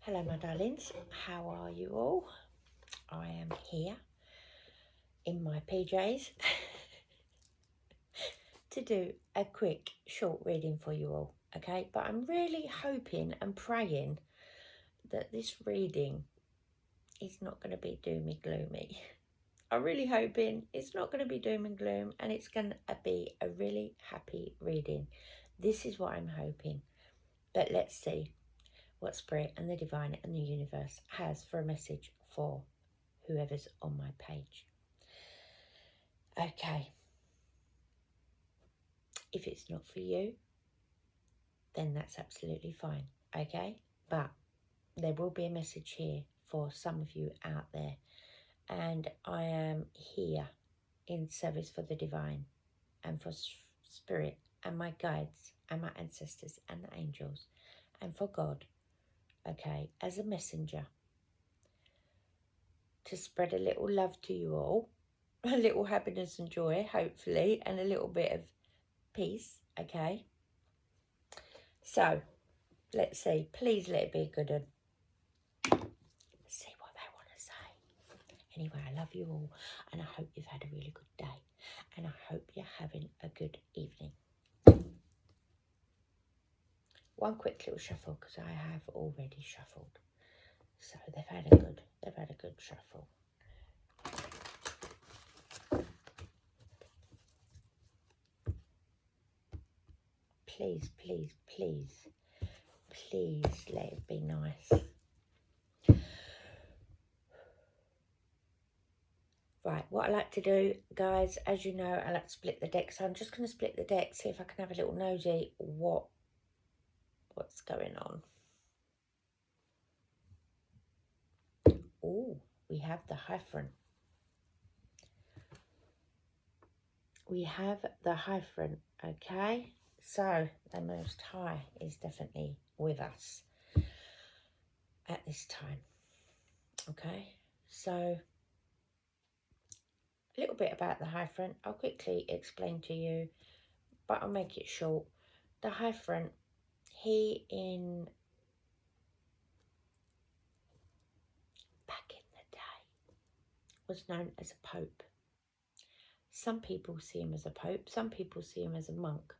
Hello, my darlings. How are you all? I am here in my PJs to do a quick, short reading for you all, okay? But I'm really hoping and praying that this reading is not going to be doomy gloomy. I'm really hoping it's not going to be doom and gloom and it's going to be a really happy reading. This is what I'm hoping. But let's see what Spirit and the Divine and the Universe has for a message for whoever's on my page. Okay. If it's not for you, then that's absolutely fine. Okay. But there will be a message here for some of you out there. And I am here in service for the divine and for Spirit and my guides and my ancestors and the angels and for God. Okay. As a messenger to spread a little love to you all, a little happiness and joy, hopefully, and a little bit of peace, okay? So, let's see. Please let it be a good one. Let's see what they want to say. Anyway, I love you all, and I hope you've had a really good day, and I hope you're having a good evening. One quick little shuffle, because I have already shuffled. So they've had a good shuffle. Please, please, please, please let it be nice. Right, what I like to do, guys, as you know, I like to split the deck. So I'm just going to split the deck, see if I can have a little nosy what's going on. Oh, we have the Hierophant. We have the Hierophant, okay? So the Most High is definitely with us at this time, okay? So a little bit about the Hierophant. I'll quickly explain to you, but I'll make it short. The Hierophant, back in the day, was known as a pope. Some people see him as a pope, some people see him as a monk,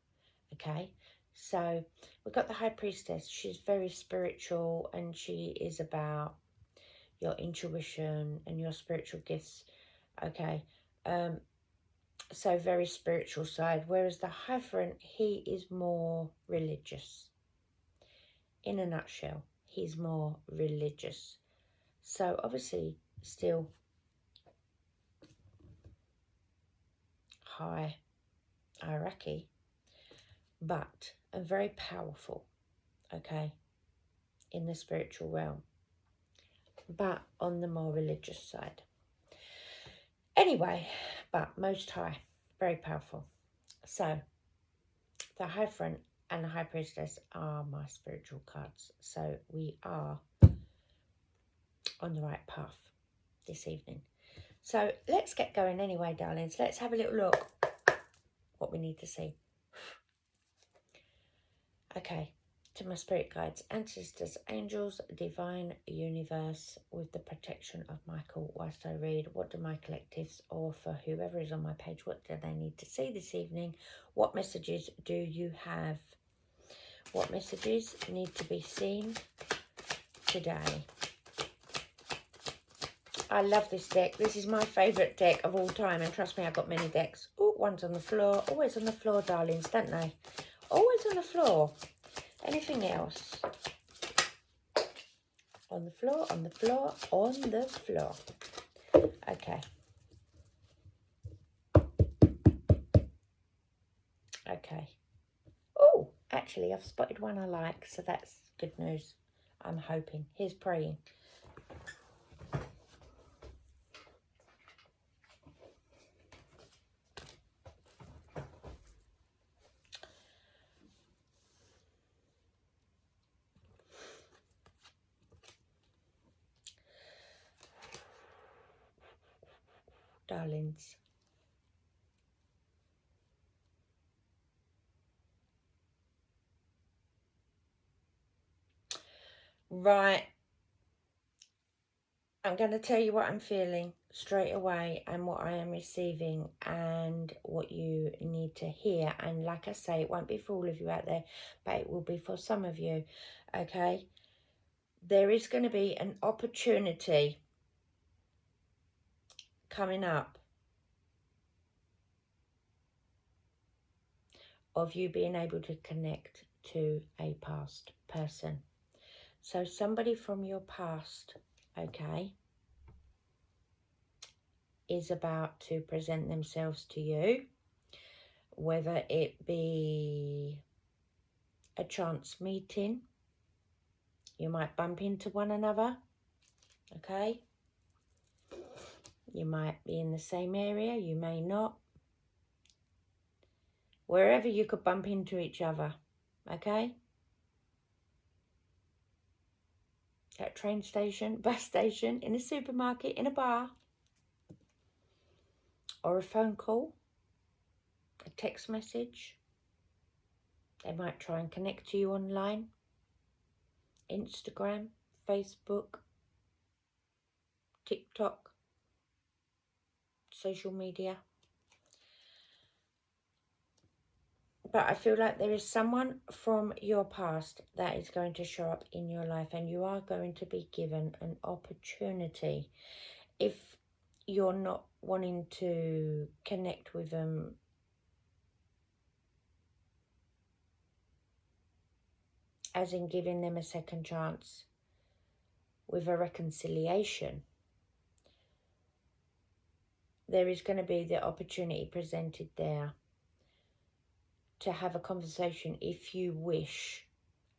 okay? So we've got the High Priestess. She's very spiritual and she is about your intuition and your spiritual gifts, okay? So very spiritual side, whereas the Hierophant, he is more religious. In a nutshell, he's more religious. So obviously still high hierarchy, but very powerful, okay, in the spiritual realm, but on the more religious side. Anyway, but Most High, very powerful. So the Hierophant and the High Priestess are my spiritual cards. So we are on the right path this evening. So let's get going anyway, darlings. Let's have a little look what we need to see. Okay, to my spirit guides, ancestors, angels, divine universe, with the protection of Michael, whilst I read, what do my collectives, or for whoever is on my page, what do they need to see this evening? What messages do you have? What messages need to be seen today? I love this deck. This is my favourite deck of all time, and trust me, I've got many decks. Oh, one's on the floor. Always on the floor, darlings, don't they? Always on the floor. Anything else? On the floor, on the floor, on the floor. Okay. Okay. Oh, actually, I've spotted one I like, so that's good news. I'm hoping. Here's praying. Darlings. Right. I'm going to tell you what I'm feeling straight away and what I am receiving and what you need to hear. And like I say, it won't be for all of you out there, but it will be for some of you, okay? There is going to be an opportunity coming up of you being able to connect to a past person. So somebody from your past, okay, is about to present themselves to you, whether it be a chance meeting, you might bump into one another, okay? You might be in the same area, you may not. Wherever you could bump into each other, okay? At a train station, bus station, in a supermarket, in a bar, or a phone call, a text message. They might try and connect to you online, Instagram, Facebook, TikTok, social media. But I feel like there is someone from your past that is going to show up in your life, and you are going to be given an opportunity. If you're not wanting to connect with them as in giving them a second chance with a reconciliation, there is going to be the opportunity presented there to have a conversation if you wish.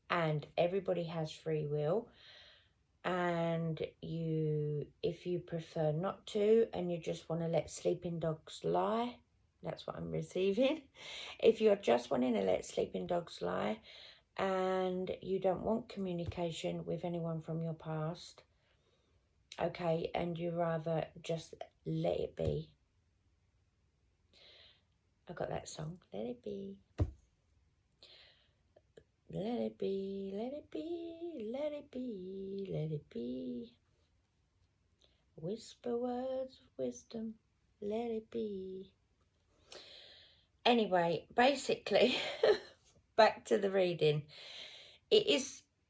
And everybody has free will, and if you prefer not to and you just want to let sleeping dogs lie, that's what I'm receiving. If you're just wanting to let sleeping dogs lie and you don't want communication with anyone from your past, okay, and you rather just let it be. I got that song, let it be. Let it be, let it be, let it be, let it be. Whisper words of wisdom, let it be. Anyway, basically, back to the reading. It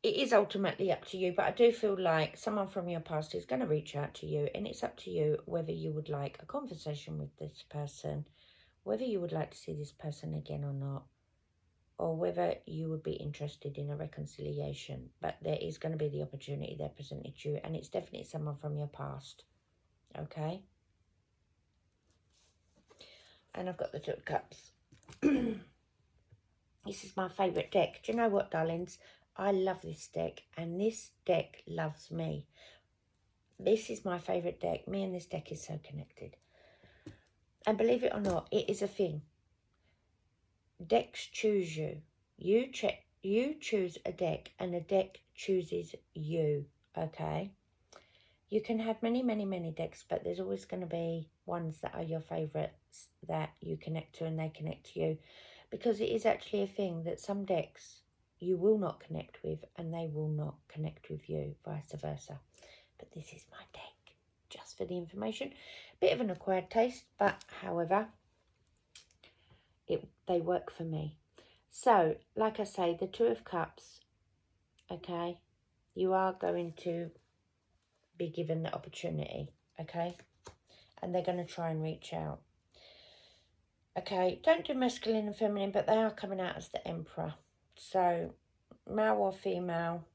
is ultimately up to you, but I do feel like someone from your past is going to reach out to you, and it's up to you whether you would like a conversation with this person, whether you would like to see this person again or not, or whether you would be interested in a reconciliation. But there is going to be the opportunity there presented to you, and it's definitely someone from your past, okay? And I've got the Two of Cups. This is my favourite deck. Do you know what, darlings? I love this deck, and this deck loves me. This is my favourite deck. Me and this deck is so connected. And believe it or not, it is a thing. Decks choose you. You choose a deck, and a deck chooses you, okay? You can have many, many, many decks, but there's always going to be ones that are your favourites that you connect to and they connect to you. Because it is actually a thing that some decks you will not connect with and they will not connect with you, vice versa. But this is my deck, just for the information. Bit of an acquired taste, but however, they work for me. So, like I say, the Two of Cups, okay, you are going to be given the opportunity, okay? And they're going to try and reach out. Okay, don't do masculine and feminine, but they are coming out as the Emperor. So, male or female.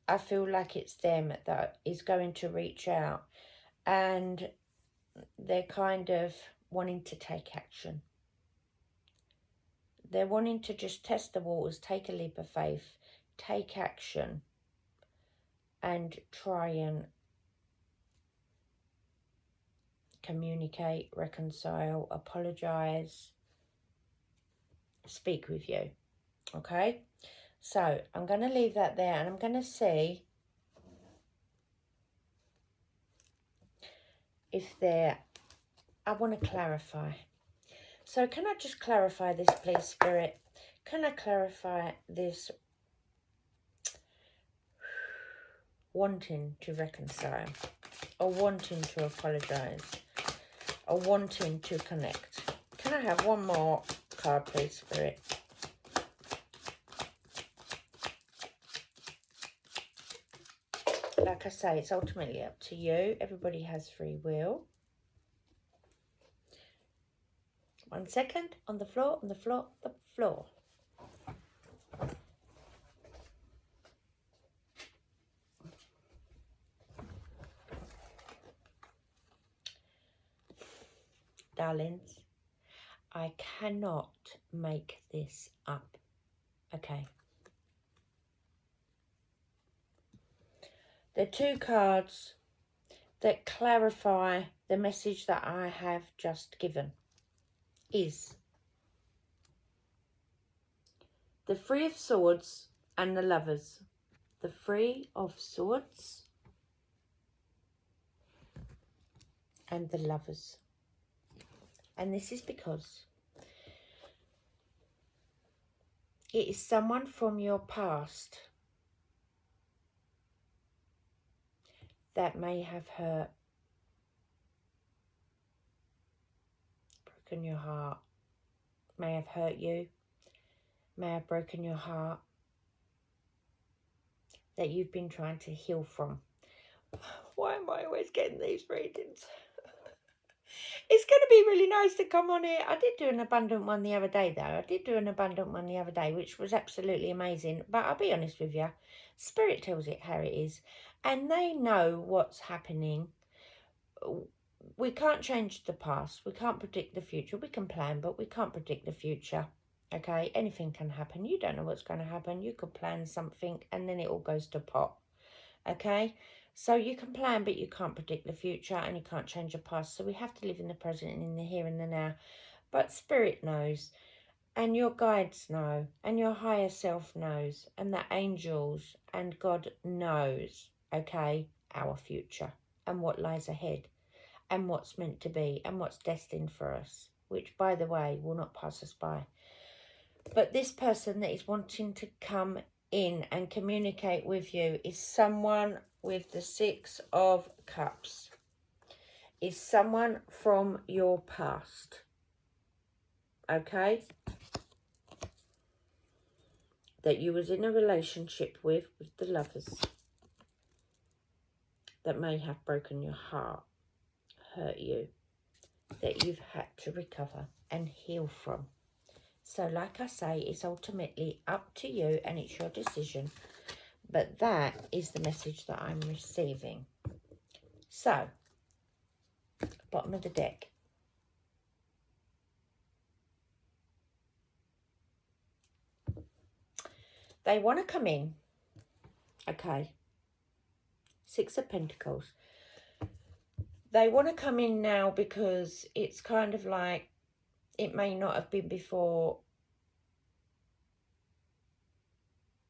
I feel like it's them that is going to reach out. And they're kind of wanting to take action. They're wanting to just test the waters, take a leap of faith, take action, and try and communicate, reconcile, apologise, speak with you, okay? So I'm going to leave that there, and I'm going to see if I want to clarify. So can I just clarify this, please, Spirit? Can I clarify this wanting to reconcile, or wanting to apologise, or wanting to connect? Can I have one more card, please, Spirit? Like I say, it's ultimately up to you. Everybody has free will. 1 second. On the floor, on the floor, the floor. Darlings, I cannot make this up. Okay. The 2 cards that clarify the message that I have just given is the Three of Swords and the Lovers. The Three of Swords and the Lovers. And this is because it is someone from your past that may have hurt, broken your heart, may have hurt you, may have broken your heart, that you've been trying to heal from. Why am I always getting these readings? It's going to be really nice to come on here. I did do an abundant one the other day, though. I did do an abundant one the other day, which was absolutely amazing. But I'll be honest with you, Spirit tells it how it is. And they know what's happening. We can't change the past. We can't predict the future. We can plan, but we can't predict the future. Okay, anything can happen. You don't know what's going to happen. You could plan something and then it all goes to pot. Okay, so you can plan, but you can't predict the future and you can't change the past. So we have to live in the present and in the here and the now. But Spirit knows, and your guides know, and your higher self knows, and the angels and God knows, okay, our future and what lies ahead and what's meant to be and what's destined for us, which, by the way, will not pass us by. But this person that is wanting to come in and communicate with you is someone with the 6 of Cups. Is someone from your past. Okay? That you was in a relationship with the Lovers. That may have broken your heart, hurt you. That you've had to recover and heal from. So like I say, it's ultimately up to you and it's your decision. But that is the message that I'm receiving. So, bottom of the deck. They want to come in. Okay. 6 of Pentacles. They want to come in now because it's kind of like it may not have been before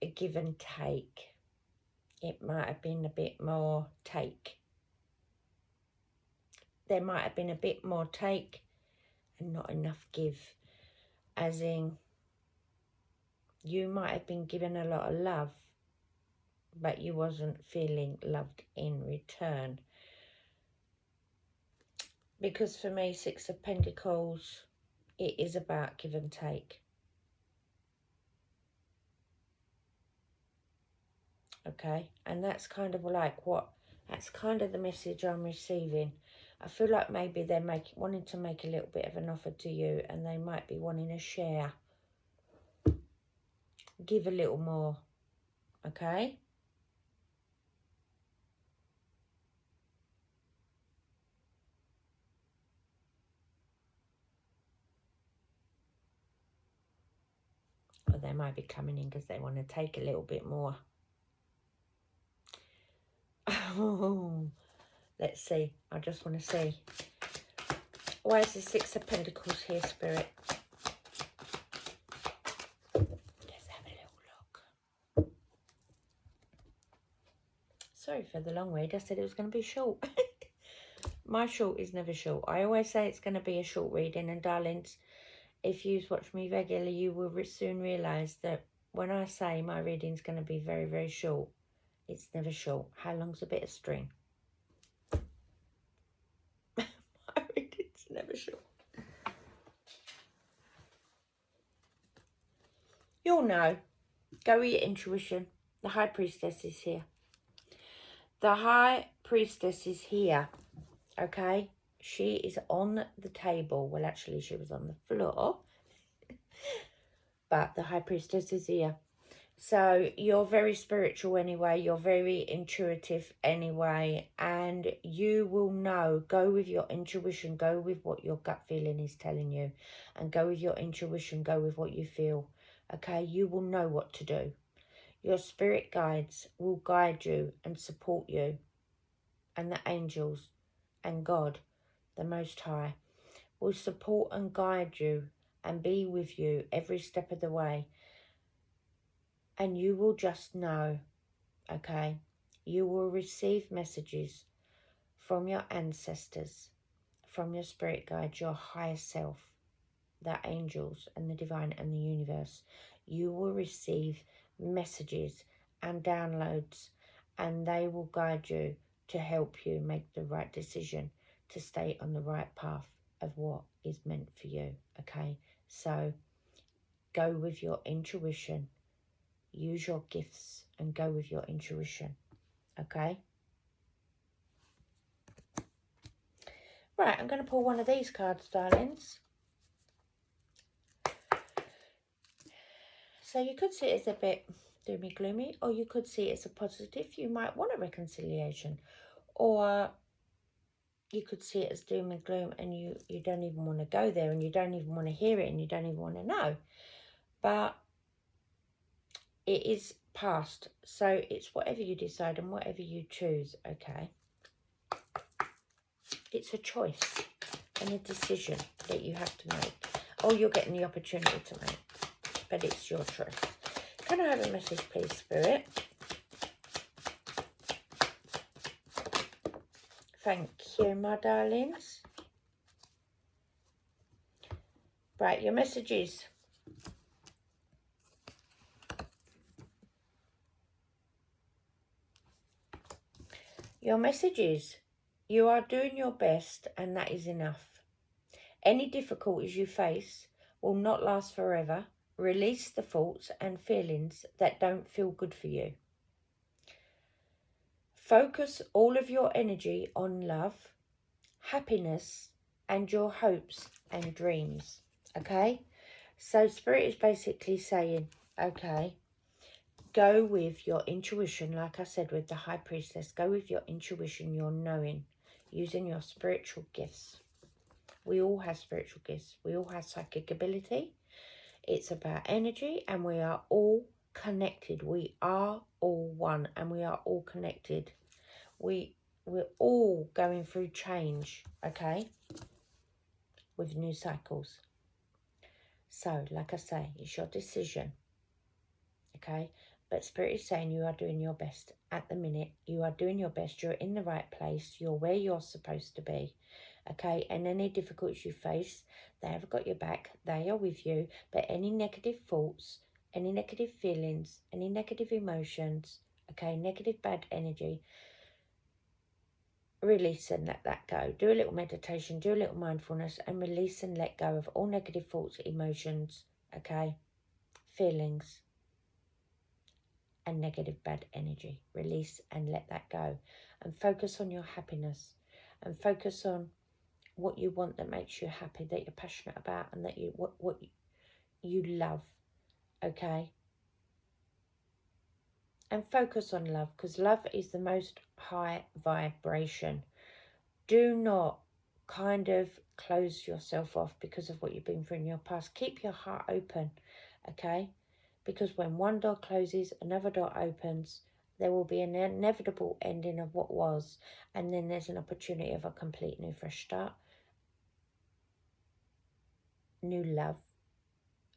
a give and take. It might have been a bit more take. There might have been a bit more take and not enough give. As in, you might have been given a lot of love, but you wasn't feeling loved in return. Because for me, 6 of Pentacles, it is about give and take. Okay, and that's kind of like that's kind of the message I'm receiving. I feel like maybe they're wanting to make a little bit of an offer to you, and they might be wanting to share. Give a little more, okay? Or they might be coming in because they want to take a little bit more. Oh, let's see. I just want to see. Why is the 6 of Pentacles here, Spirit? Let's have a little look. Sorry for the long read. I said it was going to be short. My short is never short. I always say it's going to be a short reading, and darlings, if you've watched me regularly, you will soon realise that when I say my reading's going to be very, very short, it's never short. How long's a bit of string? My reading's never short. You'll know. Go with your intuition. The High Priestess is here. The High Priestess is here, okay? She is on the table. Well, actually, she was on the floor. But the High Priestess is here. So you're very spiritual anyway. You're very intuitive anyway. And you will know. Go with your intuition. Go with what your gut feeling is telling you. And go with your intuition. Go with what you feel. Okay? You will know what to do. Your spirit guides will guide you and support you. And the angels and God, the Most High, will support and guide you and be with you every step of the way. And you will just know, okay? You will receive messages from your ancestors, from your spirit guides, your higher self, the angels and the divine and the universe. You will receive messages and downloads, and they will guide you to help you make the right decision to stay on the right path of what is meant for you, okay? So go with your intuition, use your gifts and go with your intuition, okay? Right, I'm going to pull one of these cards, darlings. So you could see it as a bit doomy gloomy, or you could see it as a positive. You might want a reconciliation, or you could see it as doom and gloom and you don't even want to go there, and you don't even want to hear it, and you don't even want to know. But it is past, so it's whatever you decide and whatever you choose, okay? It's a choice and a decision that you have to make, or you're getting the opportunity to make, but it's your choice. Can I have a message, please, Spirit? Thank you, my darlings. Right, your messages. Your messages. You are doing your best, and that is enough. Any difficulties you face will not last forever. Release the thoughts and feelings that don't feel good for you. Focus all of your energy on love, happiness, and your hopes and dreams. Okay? So Spirit is basically saying, okay, go with your intuition, like I said with the High Priestess. Go with your intuition, your knowing, using your spiritual gifts. We all have spiritual gifts. We all have psychic ability. It's about energy, and we are all connected. We are all one, and we are all connected. We're all going through change, okay, with new cycles. So, like I say, it's your decision, okay? But Spirit is saying you are doing your best at the minute. You are doing your best. You're in the right place. You're where you're supposed to be, okay? And any difficulties you face, they have got your back. They are with you. But any negative thoughts, any negative feelings, any negative emotions, okay, negative bad energy, release and let that go. Do a little meditation, do a little mindfulness, and release and let go of all negative thoughts, emotions, okay, feelings, and negative bad energy. Release and let that go, and focus on your happiness, and focus on what you want that makes you happy, that you're passionate about, and that you what you love, okay? And focus on love, because love is the most high vibration. Do not kind of close yourself off because of what you've been through in your past. Keep your heart open, okay? Because when one door closes, another door opens. There will be an inevitable ending of what was, and then there's an opportunity of a complete new fresh start. New love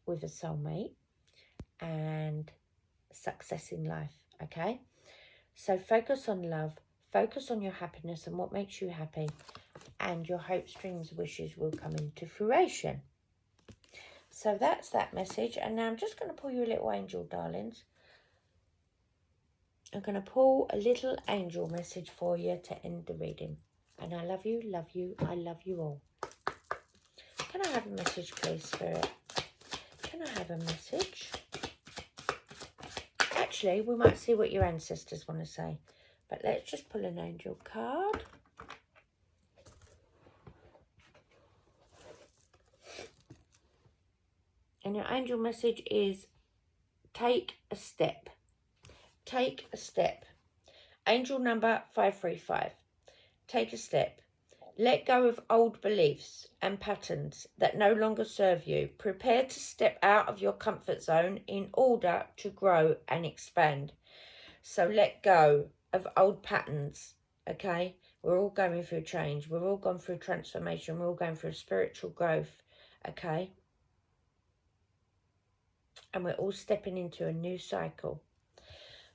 with a soulmate and success in life, okay? So focus on love, focus on your happiness and what makes you happy, and your hopes, dreams, wishes will come into fruition. So that's that message. And now I'm just going to pull you a little angel, darlings. I'm going to pull a little angel message for you to end the reading. And I love you, I love you all. Can I have a message, please, Spirit? Can I have a message? Actually, we might see what your ancestors want to say. But let's just pull an angel card. And your angel message is, take a step. Take a step. Angel number 535. Take a step. Let go of old beliefs and patterns that no longer serve you. Prepare to step out of your comfort zone in order to grow and expand. So let go of old patterns, okay? We're all going through change. We're all going through transformation. We're all going through spiritual growth, okay? And we're all stepping into a new cycle.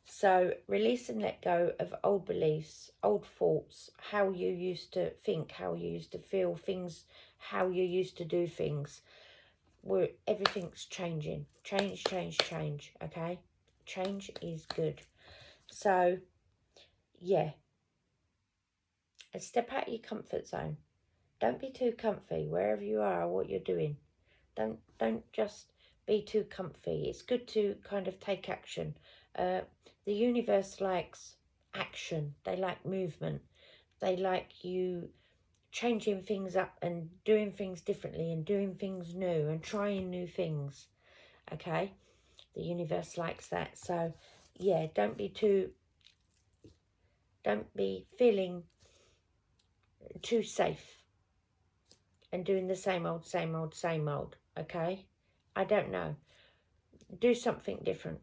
So release and let go of old beliefs, old thoughts, how you used to think, how you used to feel things, how you used to do things. Everything's changing. Change, change, change, okay? Change is good. So, yeah. And step out of your comfort zone. Don't be too comfy wherever you are, what you're doing. Don't just be too comfy. It's good to kind of take action. The universe likes action. They like movement. They like you changing things up and doing things differently and doing things new and trying new things. Okay? The universe likes that. So, yeah, don't be feeling too safe and doing the same old, same old, same old. Okay? I don't know. Do something different.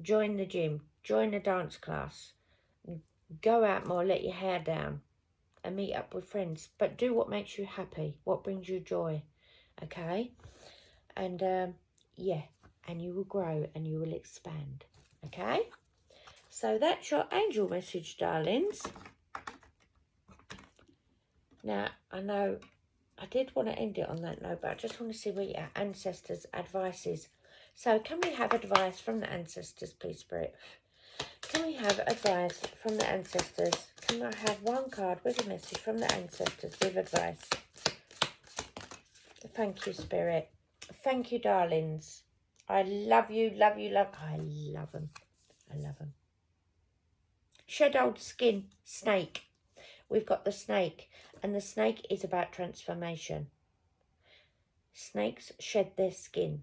Join the gym, join a dance class, go out more, let your hair down and meet up with friends. But do what makes you happy, what brings you joy, okay? And yeah, and you will grow and you will expand, okay? So that's your angel message, darlings. Now, I know I did want to end it on that note, but I just want to see what your ancestors' advice is. So can we have advice from the ancestors, please, Spirit? Can we have advice from the ancestors? Can I have one card with a message from the ancestors with advice? Thank you, Spirit. Thank you, darlings. I love you, love you, love. I love them. I love them. Shed old skin, snake. We've got the snake, and the snake is about transformation. Snakes shed their skin.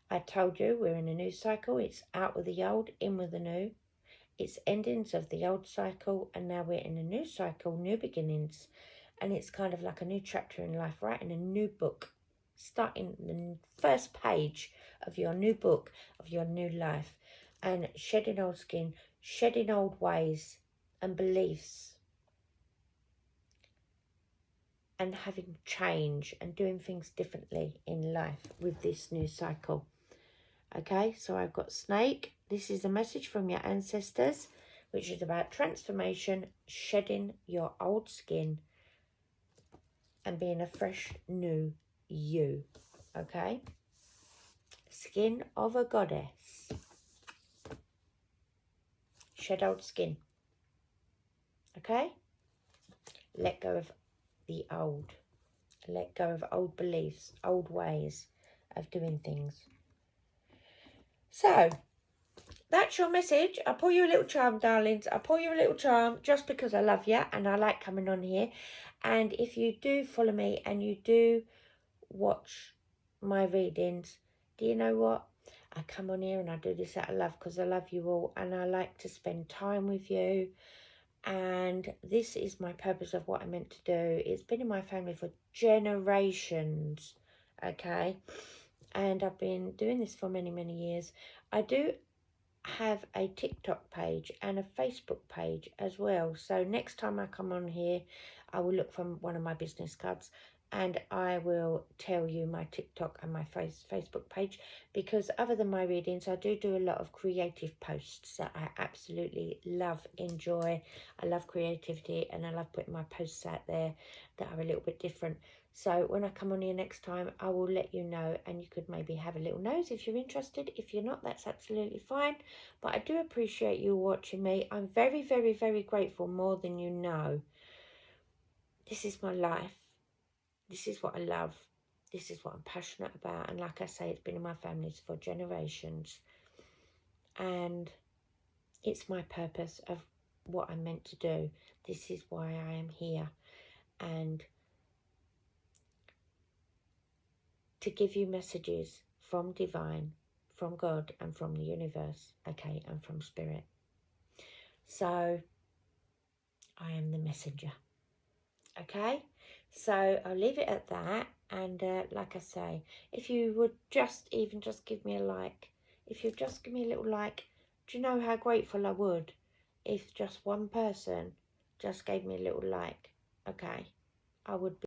I told you we're in a new cycle. It's out with the old, in with the new. It's endings of the old cycle, and now we're in a new cycle, new beginnings, and it's kind of like a new chapter in life, writing a new book, starting the first page of your new book, of your new life, and shedding old skin, shedding old ways and beliefs, and having change and doing things differently in life with this new cycle. Okay, so I've got snake. This is a message from your ancestors, which is about transformation, shedding your old skin and being a fresh new you. Okay, skin of a goddess. Shed old skin. Okay, let go of the old. Let go of old beliefs, old ways of doing things. So, that's your message. I'll pull you a little charm, darlings. I'll pull you a little charm just because I love you and I like coming on here. And if you do follow me and you do watch my readings, do you know what? I come on here and I do this out of love because I love you all and I like to spend time with you. And this is my purpose of what I meant to do. It's been in my family for generations, okay? And I've been doing this for many, many years. I do have a TikTok page and a Facebook page as well. So next time I come on here, I will look from one of my business cards. and I will tell you my TikTok and my Facebook page, because other than my readings, I do a lot of creative posts that I absolutely love, enjoy. I love creativity, and I love putting my posts out there that are a little bit different. So when I come on here next time, I will let you know, and you could maybe have a little nose if you're interested. If you're not, that's absolutely fine. But I do appreciate you watching me. I'm very, very, very grateful, more than you know. This is my life. This is what I love. This is what I'm passionate about. And like I say, it's been in my family for generations. And it's my purpose of what I'm meant to do. This is why I am here. And to give you messages from divine, from God, and from the universe, okay, and from spirit. So I am the messenger, okay? So I'll leave it at that. And like I say, if you would just give me a like, if you'd just give me a little like, do you know how grateful I would if just one person just gave me a little like? Okay, I would be